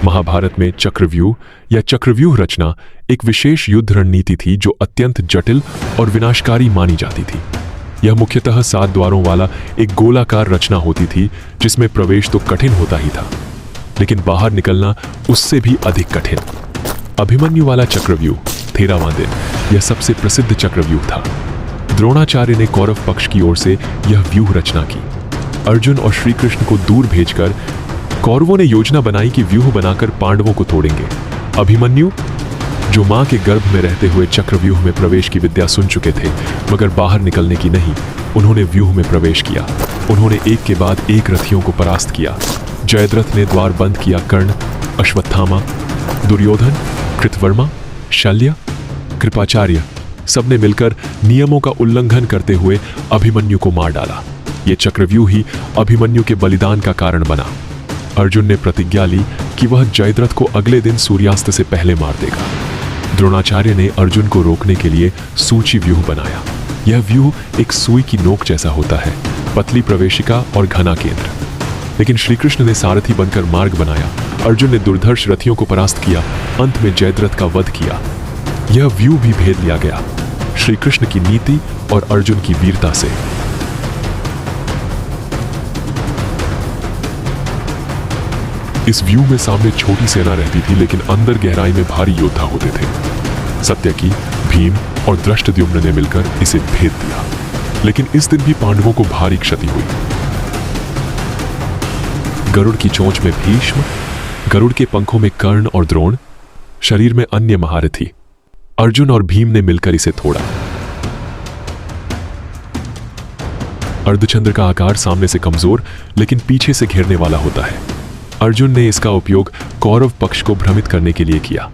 महाभारत में चक्रव्यूह या चक्रव्यूह रचना एक विशेष युद्ध रणनीति थी जो अत्यंत जटिल और विनाशकारी मानी जाती थी। यह मुख्यतः 7 द्वारों वाला एक गोलाकार रचना होती थी जिसमें प्रवेश तो कठिन होता ही था, लेकिन बाहर निकलना उससे भी अधिक कठिन। अभिमन्यु वाला चक्रव्यूह 13वां दिन यह सबसे प्रसिद्ध चक्रव्यूह था। द्रोणाचार्य ने कौरव पक्ष की ओर से यह व्यूह रचना की। अर्जुन और श्री कृष्ण को दूर भेजकर कौरवों ने योजना बनाई कि व्यूह बनाकर पांडवों को तोड़ेंगे। अभिमन्यु, जो मां के गर्भ में रहते हुए चक्रव्यूह में प्रवेश की विद्या सुन चुके थे मगर बाहर निकलने की नहीं, उन्होंने व्यूह में प्रवेश किया। उन्होंने एक के बाद एक रथियों को परास्त किया। जयद्रथ ने द्वार बंद किया। कर्ण, अश्वत्थामा, दुर्योधन, कृतवर्मा, शल्य, कृपाचार्य सबने मिलकर नियमों का उल्लंघन करते हुए अभिमन्यु को मार डाला। ये चक्रव्यूह ही अभिमन्यु के बलिदान का कारण बना। अर्जुन ने प्रतिज्ञा ली कि वह जयद्रथ को अगले दिन सूर्यास्त से पहले मार देगा। द्रोणाचार्य ने अर्जुन को रोकने के लिए सूची व्यूह बनाया। यह व्यूह एक सुई की नोक जैसा होता है, पतली प्रवेशिका और घना केंद्र। लेकिन श्री कृष्ण ने सारथी बनकर मार्ग बनाया। अर्जुन ने दुर्धर्ष रथियों को परास्त किया। अंत में जयद्रथ का वध किया। यह व्यूह भी भेद लिया गया श्री कृष्ण की नीति और अर्जुन की वीरता से। इस व्यूह में सामने छोटी सेना रहती थी, लेकिन अंदर गहराई में भारी योद्धा होते थे। सत्यकी, भीम और धृष्टद्युम्न ने मिलकर इसे भेद दिया। लेकिन इस दिन भी पांडवों को भारी क्षति हुई। गरुड़ की चोंच में भीष्म, गरुड़ के पंखों में कर्ण और द्रोण, शरीर में अन्य महारथी अर्जुन और भीम ने मिलकर इसे तोड़ा। अर्धचंद्र का आकार सामने से कमजोर लेकिन पीछे से घेरने वाला होता है। अर्जुन ने इसका उपयोग कौरव पक्ष को भ्रमित करने के लिए किया।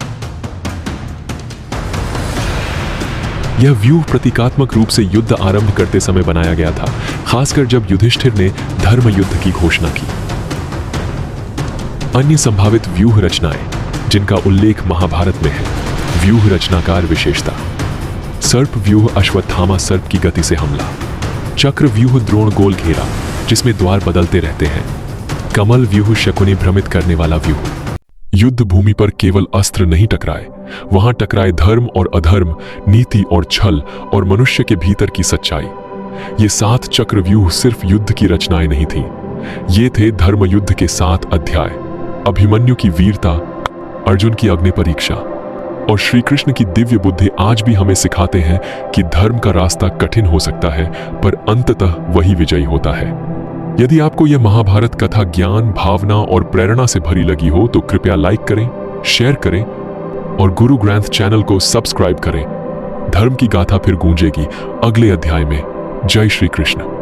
यह व्यूह प्रतीकात्मक रूप से युद्ध आरंभ करते समय बनाया गया था, खासकर जब युधिष्ठिर ने धर्म युद्ध की घोषणा की। अन्य संभावित व्यूह रचनाएं जिनका उल्लेख महाभारत में है। व्यूह रचनाकार विशेषता: सर्प व्यूह अश्वत्थामा सर्प की गति से हमला। चक्र व्यूह द्रोण गोल घेरा जिसमें द्वार बदलते रहते हैं। कमल व्यूह शकुनी भ्रमित करने वाला व्यूह। युद्ध भूमि पर केवल अस्त्र नहीं टकराए, वहां टकराए धर्म और अधर्म, नीति और छल और मनुष्य के भीतर की सच्चाई। ये 7 चक्र व्यूह सिर्फ युद्ध की रचनाएं नहीं थी, ये थे धर्म युद्ध के 7 अध्याय। अभिमन्यु की वीरता, अर्जुन की अग्नि परीक्षा और श्री कृष्ण की दिव्य बुद्धि आज भी हमें सिखाते हैं कि धर्म का रास्ता कठिन हो सकता है पर अंततः वही विजयी होता है। यदि आपको यह महाभारत कथा ज्ञान, भावना और प्रेरणा से भरी लगी हो तो कृपया लाइक करें, शेयर करें और गुरु ग्रंथ चैनल को सब्सक्राइब करें। धर्म की गाथा फिर गूंजेगी अगले अध्याय में। जय श्री कृष्ण।